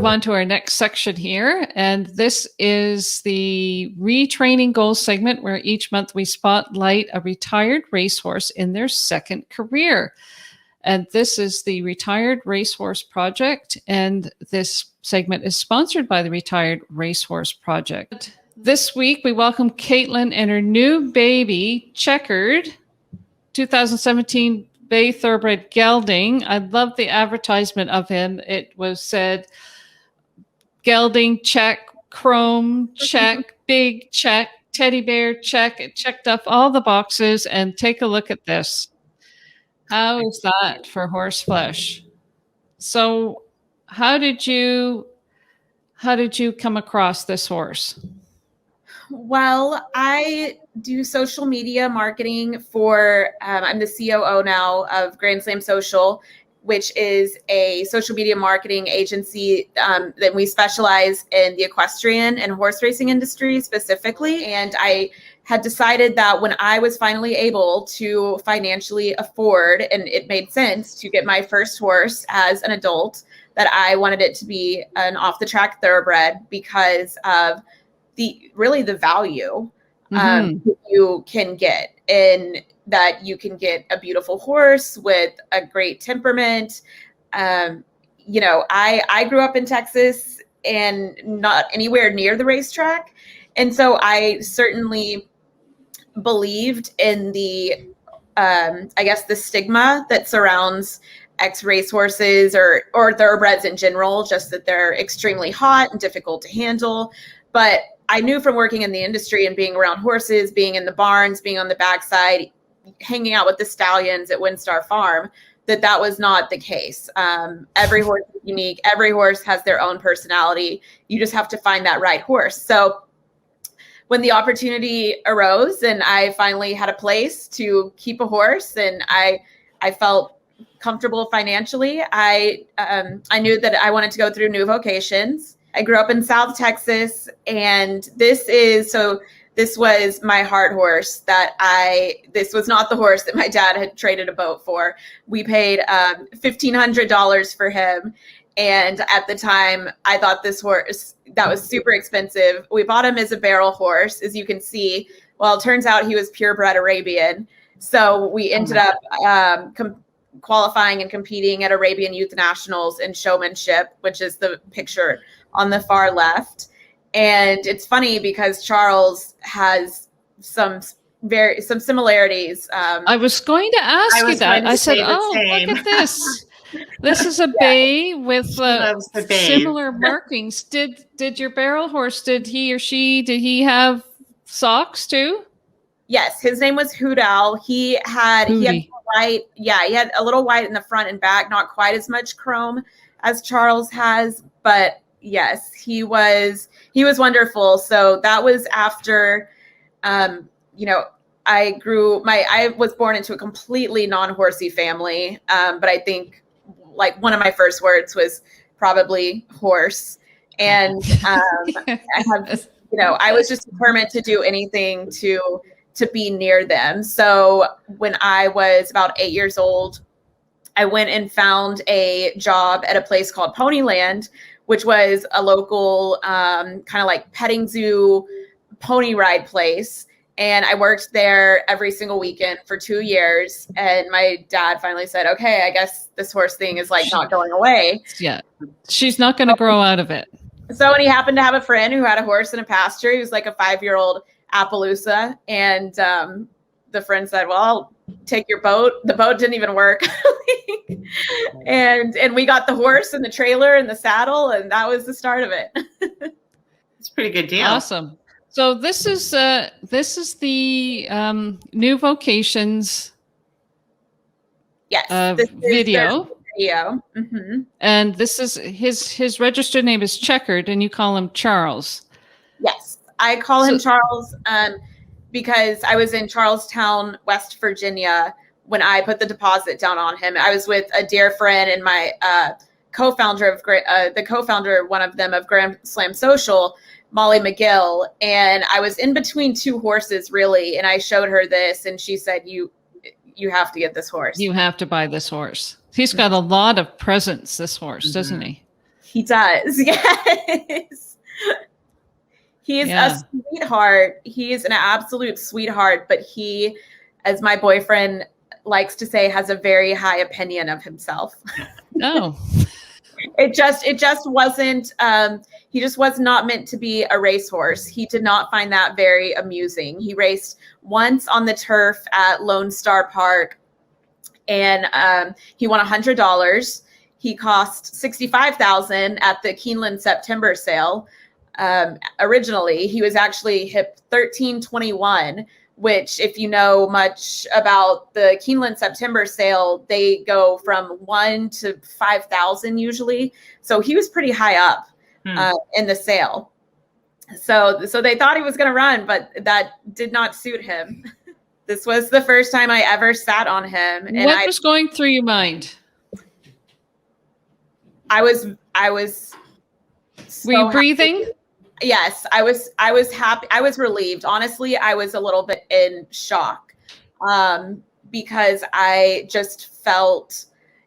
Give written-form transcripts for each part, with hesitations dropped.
on to our next section here. And this is the Retraining Goals segment, where each month we spotlight a retired racehorse in their second career. And this is the Retired Racehorse Project. And this segment is sponsored by the Retired Racehorse Project. This week, we welcome Kaitlin and her new baby, Checkered, 2017 Bay Thoroughbred Gelding. I love the advertisement of him. It was said, gelding, check, chrome, check, big, check, teddy bear, check. It checked off all the boxes. And take a look at this. How is that for horse flesh? So how did you come across this horse? Well, I do social media marketing for, I'm the COO now of Grand Slam Social, which is a social media marketing agency that we specialize in the equestrian and horse racing industry specifically. And I had decided that when I was finally able to financially afford, and it made sense to get my first horse as an adult, that I wanted it to be an off-the-track thoroughbred because of the value you can get, and that you can get a beautiful horse with a great temperament. I grew up in Texas and not anywhere near the racetrack. And so I certainly believed in the, the stigma that surrounds ex-racehorses or thoroughbreds in general, just that they're extremely hot and difficult to handle. But I knew from working in the industry and being around horses, being in the barns, being on the backside, hanging out with the stallions at Windstar Farm, that was not the case. Every horse is unique. Every horse has their own personality. You just have to find that right horse. So when the opportunity arose and I finally had a place to keep a horse and I felt comfortable financially, I knew that I wanted to go through new Vocations. I grew up in South Texas, and this was my heart horse this was not the horse that my dad had traded a boat for. We paid $1,500 for him. And at the time, I thought this horse, that was super expensive. We bought him as a barrel horse, as you can see. Well, it turns out he was purebred Arabian. So we ended up qualifying and competing at Arabian Youth Nationals in showmanship, which is the picture on the far left. And it's funny because Charles has some similarities. I was going to ask you that. I said, look at this. This is a bay with similar markings. Did your barrel horse, did he have socks too? Yes, his name was Hoodal. He had white. Yeah, he had a little white in the front and back, not quite as much chrome as Charles has, but yes, he was wonderful. So that was after, I was born into a completely non-horsey family. But I think like one of my first words was probably horse. And I was just determined to do anything to be near them. So when I was about 8 years old, I went and found a job at a place called Ponyland, which was a local kind of like petting zoo pony ride place. And I worked there every single weekend for 2 years. And my dad finally said, okay, I guess this horse thing is like not going away. Yeah, she's not going to grow out of it. So when he happened to have a friend who had a horse in a pasture, he was like a 5-year-old Appaloosa. And the friend said, well, I'll take your boat. The boat didn't even work. and we got the horse and the trailer and the saddle, and that was the start of it. It's a pretty good deal. Awesome. So this is the new Vocations video. Mm-hmm. And this is his registered name is Checkered, and you call him Charles. Yes, I call him Charles because I was in Charlestown, West Virginia, when I put the deposit down on him. I was with a dear friend and my co-founder of one of them of Grand Slam Social, Molly McGill, and I was in between two horses really, and I showed her this, and she said, "You have to get this horse. You have to buy this horse. He's got a lot of presence. This horse, doesn't he?" He does. Yes. He is a sweetheart. He is an absolute sweetheart, but he, as my boyfriend likes to say, has a very high opinion of himself. Oh. It just wasn't, he just was not meant to be a racehorse. He did not find that very amusing. He raced once on the turf at Lone Star Park, and he won $100. He cost $65,000 at the Kaitlin September sale. Originally, he was actually hip 1321, which, if you know much about the Kaitlin September sale, they go from 1 to 5,000 usually. So he was pretty high up in the sale. So they thought he was going to run, but that did not suit him. This was the first time I ever sat on him. And what was going through your mind? I was. Were you breathing? Happy. Yes, I was happy. I was relieved. Honestly, I was a little bit in shock because I just felt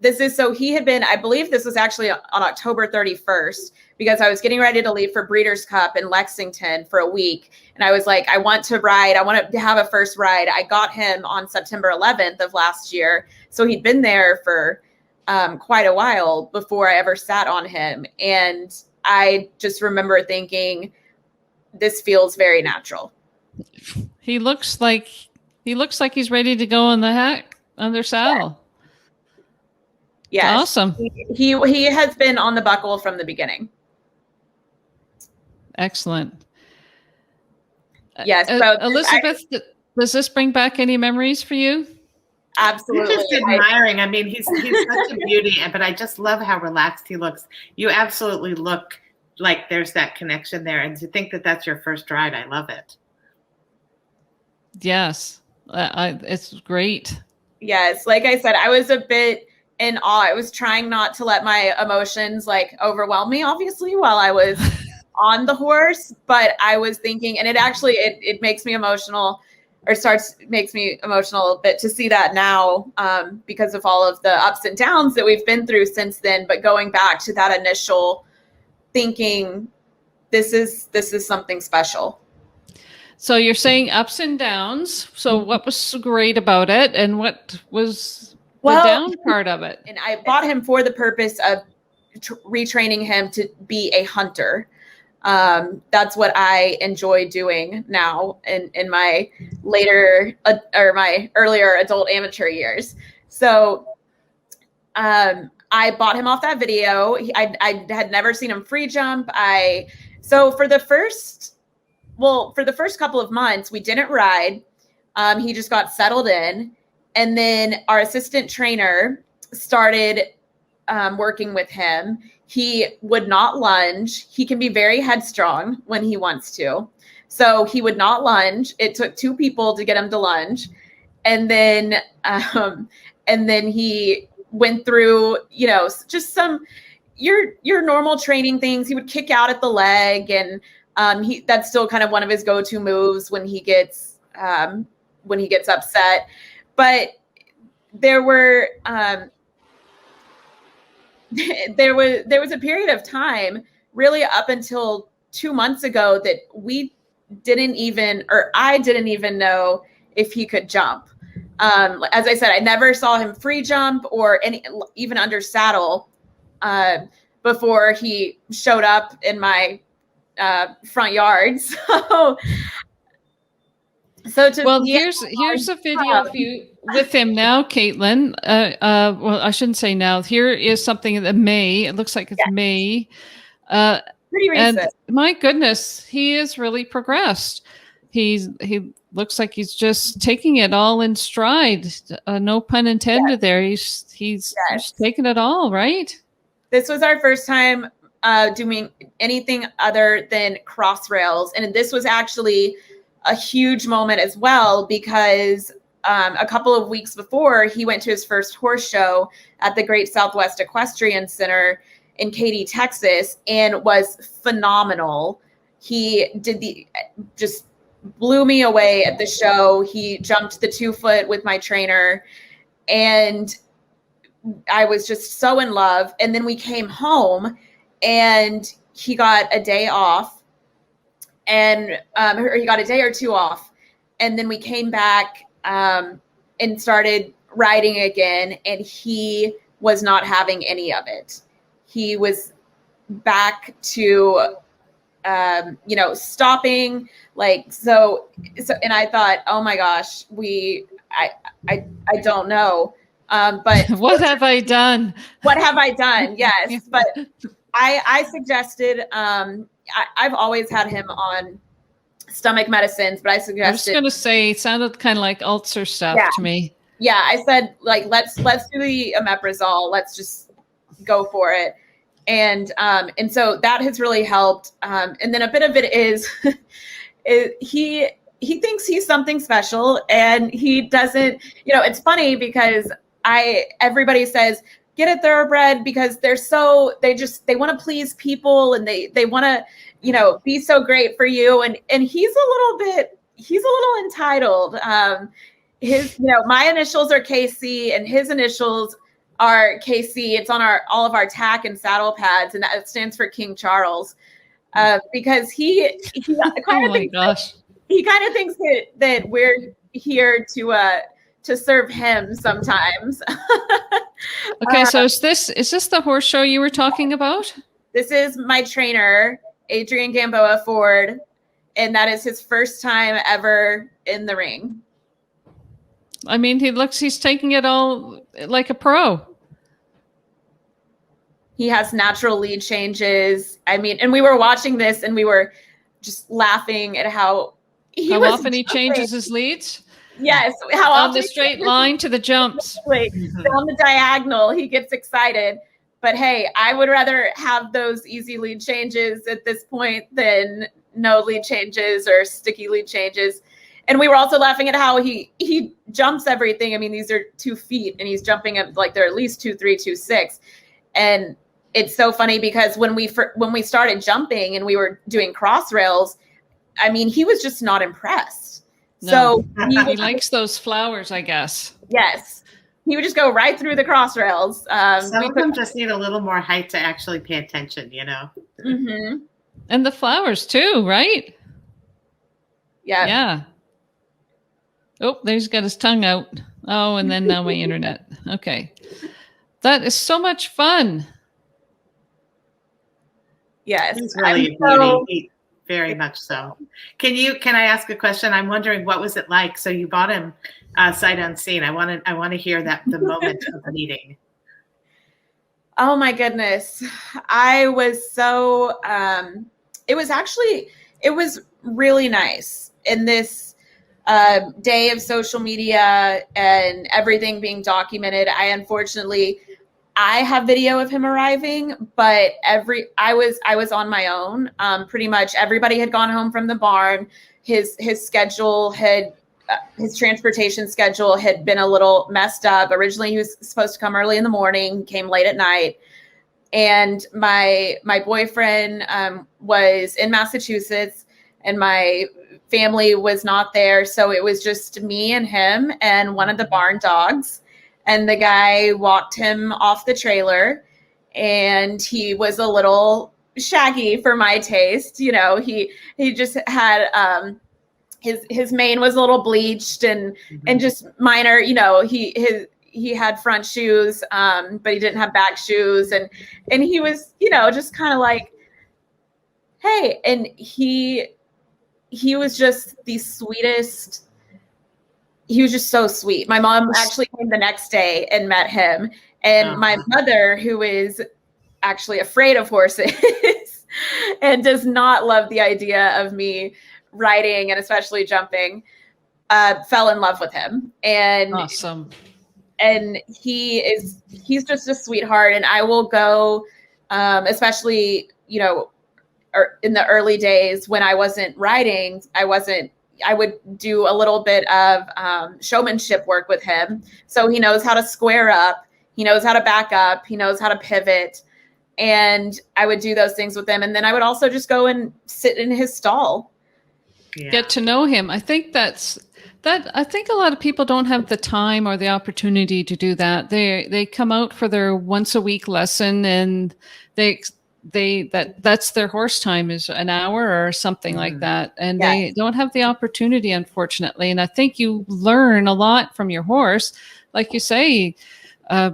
he had been, I believe this was actually on October 31st, because I was getting ready to leave for Breeders' Cup in Lexington for a week. And I was like, I want to ride. I want to have a first ride. I got him on September 11th of last year. So he'd been there for quite a while before I ever sat on him. And I just remember thinking, this feels very natural. He looks like he's ready to go on their saddle. Yes. Awesome. He has been on the buckle from the beginning. Excellent. Yes. So Elizabeth, does this bring back any memories for you? Absolutely. I'm just admiring. I mean, he's such a beauty, but I just love how relaxed he looks. You absolutely look like there's that connection there. And to think that that's your first ride, I love it. Yes. It's great. Yes. Like I said, I was a bit in awe. I was trying not to let my emotions overwhelm me, obviously, while I was on the horse. But I was thinking, and it makes me emotional, or makes me emotional a bit to see that now, because of all of the ups and downs that we've been through since then. But going back to that initial thinking, this is something special. So you're saying ups and downs. So what was so great about it, and what was the down part of it? And I bought him for the purpose of retraining him to be a hunter. That's what I enjoy doing now in my later or my earlier adult amateur years. So I bought him off that video. I had never seen him free jump. So for the first couple of months, we didn't ride. He just got settled in. And then our assistant trainer started working with him. He would not lunge. He can be very headstrong when he wants to. So he would not lunge. It took 2 people to get him to lunge. And then he went through, just some your normal training things. He would kick out at the leg, and that's still kind of one of his go-to moves when he gets upset. But there were there was a period of time, really up until 2 months ago, that I didn't even know if he could jump. As I said, I never saw him free jump or even under saddle before he showed up in my front yard. Here's a video of you with him now, Kaitlin. Well, I shouldn't say now. Here is something that May. It looks like it's May. Pretty recent. And my goodness, he has really progressed. He looks like he's just taking it all in stride. No pun intended there. He's just taking it all, right? This was our first time doing anything other than cross rails, and this was actually a huge moment as well, because a couple of weeks before, he went to his first horse show at the Great Southwest Equestrian Center in Katy, Texas, and was phenomenal. He just blew me away at the show. He jumped the 2-foot with my trainer, and I was just so in love. And then we came home, and he got a day off, and or he got a day or two off, and then we came back and started riding again, and he was not having any of it. He was back to stopping, like, so and I thought, oh my gosh, I don't know, but what have I done? What have I done? Yes. But I suggested, I've always had him on stomach medicines, but I suggested, I was going to say, it sounded kind of like ulcer stuff to me. Yeah. I said, like, let's do the omeprazole. Let's just go for it. And so that has really helped. And then a bit of it is, he thinks he's something special, and he doesn't, it's funny because everybody says, get a thoroughbred because they want to please people, and they want to, be so great for you. And he's a little entitled. My initials are KC, and his initials are KC. It's on all of our tack and saddle pads, and that stands for King Charles. Because he kind of thinks that we're here to serve him sometimes. Okay, so is this the horse show you were talking about? This is my trainer, Adrian Gamboa Ford, and that is his first time ever in the ring. I mean, he's taking it all like a pro. He has natural lead changes. I mean, and we were watching this and we were just laughing at how often he changes his leads. Yes, how on often the straight line to the jumps. On the diagonal, he gets excited. But hey, I would rather have those easy lead changes at this point than no lead changes or sticky lead changes. And we were also laughing at how he jumps everything. I mean, these are 2 feet, and he's jumping at like they're at least 2.3, 2.6, and it's so funny because when we started jumping and we were doing cross rails, I mean, he was just not impressed. No. So he likes those flowers, I guess. Yes. He would just go right through the cross rails. Some of them just need a little more height to actually pay attention, Mm-hmm. And the flowers too, right? Yeah. Yeah. Oh, there's got his tongue out. Oh, and then now my internet. Okay. That is so much fun. Yes. He's really a beauty. Very much so. Can I ask a question? I'm wondering, what was it like? So you bought him sight unseen. I want to hear the moment of the meeting. Oh my goodness. I was so, it was really nice in this day of social media and everything being documented. I have video of him arriving, but I was on my own. Pretty much everybody had gone home from the barn. His schedule his transportation schedule had been a little messed up. Originally, he was supposed to come early in the morning, came late at night. And my boyfriend was in Massachusetts, and my family was not there. So it was just me and him and one of the barn dogs. And the guy walked him off the trailer, and he was a little shaggy for my taste. He just had his mane was a little bleached and just minor. He had front shoes, but he didn't have back shoes, and he was just kind of like, hey, and he was just the sweetest. He was just so sweet. My mom actually came the next day and met him. And my mother, who is actually afraid of horses and does not love the idea of me riding and especially jumping, fell in love with him. And awesome. And he's just a sweetheart. And I will go, especially, or in the early days when I wasn't riding, I would do a little bit of showmanship work with him. So he knows how to square up. He knows how to back up. He knows how to pivot. And I would do those things with him. And then I would also just go and sit in his stall. Yeah. Get to know him. I think I think a lot of people don't have the time or the opportunity to do that. They come out for their once a week lesson, and they that's their horse time is an hour or something like that. And they don't have the opportunity, unfortunately. And I think you learn a lot from your horse, like you say,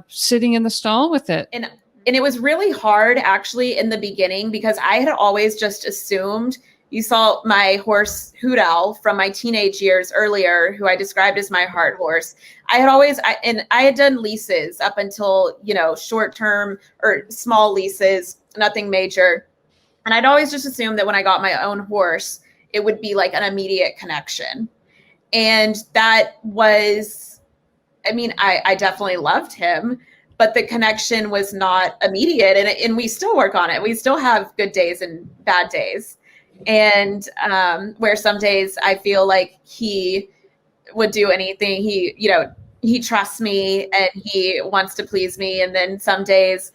sitting in the stall with it. And it was really hard actually in the beginning, because I had always just assumed, you saw my horse Hoot Owl from my teenage years earlier, who I described as my heart horse. I had done leases up until, short-term or small leases, nothing major. And I'd always just assumed that when I got my own horse, it would be like an immediate connection. And that was, I definitely loved him, but the connection was not immediate. And we still work on it. We still have good days and bad days. And where some days I feel like he would do anything. He trusts me and he wants to please me. And then some days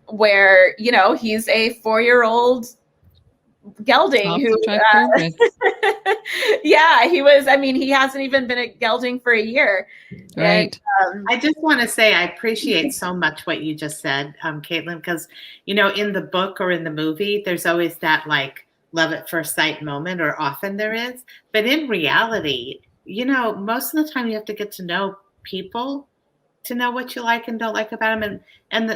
where, he's a 4-year-old gelding who, he was, he hasn't even been a gelding for a year. Right. And, I just want to say, I appreciate so much what you just said, Kaitlin, because, in the book or in the movie, there's always that like love at first sight moment, or often there is. But in reality, most of the time you have to get to know people to know what you like and don't like about them. And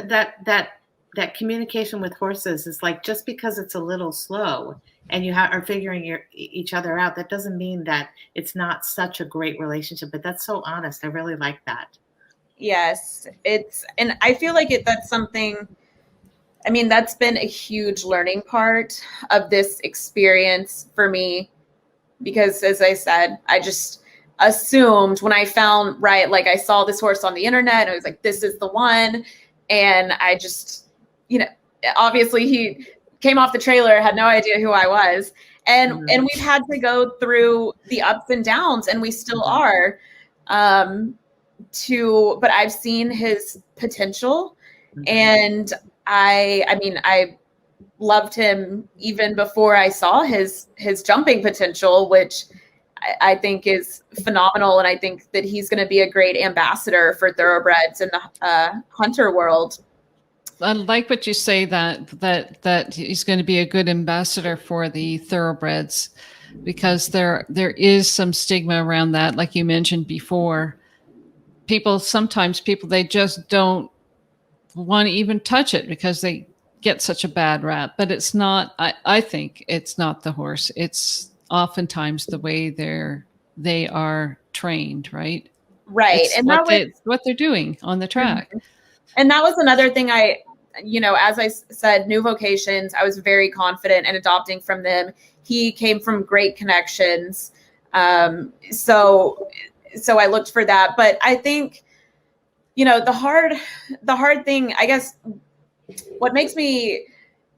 that communication with horses is like, just because it's a little slow and you are figuring each other out, that doesn't mean that it's not such a great relationship. But that's so honest. I really like that. Yes, and I feel like that's something, that's been a huge learning part of this experience for me, because as I said, I just assumed when I found, I saw this horse on the internet and I was like, this is the one. And I just, obviously he came off the trailer, had no idea who I was. And we've had to go through the ups and downs, and we still are, but I've seen his potential. And I loved him even before I saw his jumping potential, which I think is phenomenal. And I think that he's going to be a great ambassador for thoroughbreds in the hunter world. I like what you say that he's going to be a good ambassador for the thoroughbreds, because there is some stigma around that. Like you mentioned before, sometimes they just don't want to even touch it because they get such a bad rap. But it's not, I think it's not the horse. It's oftentimes the way they are trained, right? Right. It's and what they're doing on the track. And that was another thing as I said, new Vocations, I was very confident in adopting from them. He came from great connections. So I looked for that. But I think, the hard thing, I guess, what makes me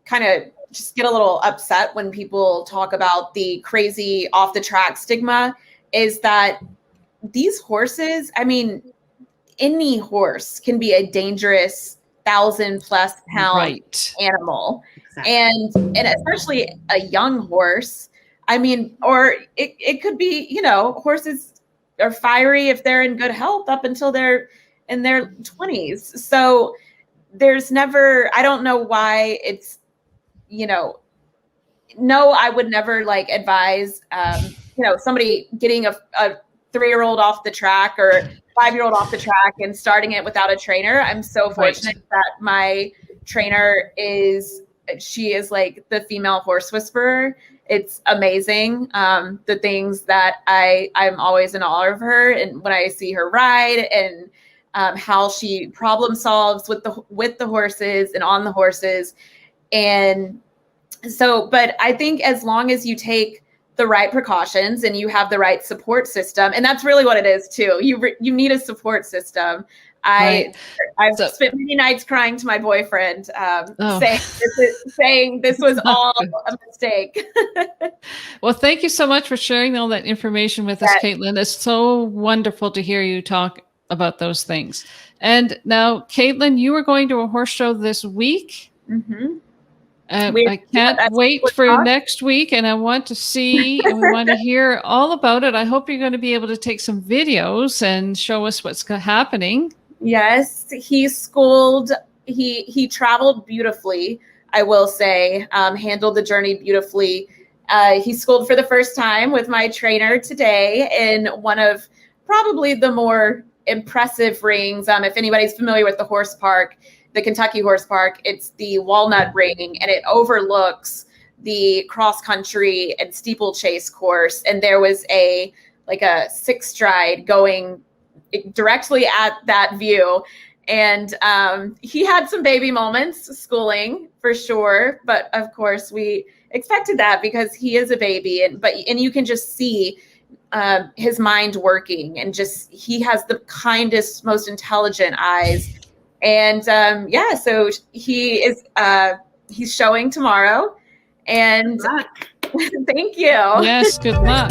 kind of just get a little upset when people talk about the crazy off the track stigma is that these horses, any horse can be a dangerous 1,000+ pound animal. Exactly. And especially a young horse. Or it could be, horses are fiery if they're in good health up until they're in their 20s. So there's never, I don't know why it's, no, I would never advise, somebody getting a 3-year-old off the track or 5-year-old off the track and starting it without a trainer. I'm so fortunate that my trainer she is like the female horse whisperer. It's amazing. The things that I'm always in awe of her. And when I see her ride and how she problem solves with the horses and on the horses. And so, but I think as long as you take the right precautions and you have the right support system, and that's really what it is too. You need a support system. I've spent many nights crying to my boyfriend, saying this was all a mistake. Well, thank you so much for sharing all that information with us, Kaitlin. It's so wonderful to hear you talk about those things. And now, Kaitlin, you are going to a horse show this week. Mm-hmm. I can't wait for next week, and I want to see and we want to hear all about it. I hope you're going to be able to take some videos and show us what's happening. Yes, he schooled. He traveled beautifully. I will say, handled the journey beautifully. He schooled for the first time with my trainer today in one of probably the more impressive rings. If anybody's familiar with the horse park, the Kentucky Horse Park, it's the Walnut Ring, and it overlooks the cross country and steeplechase course. And there was a 6-stride going directly at that view. And he had some baby moments schooling for sure. But of course we expected that because he is a baby, and you can just see his mind working, and just, he has the kindest, most intelligent eyes. And so he is, he's showing tomorrow, and thank you. Yes, good luck.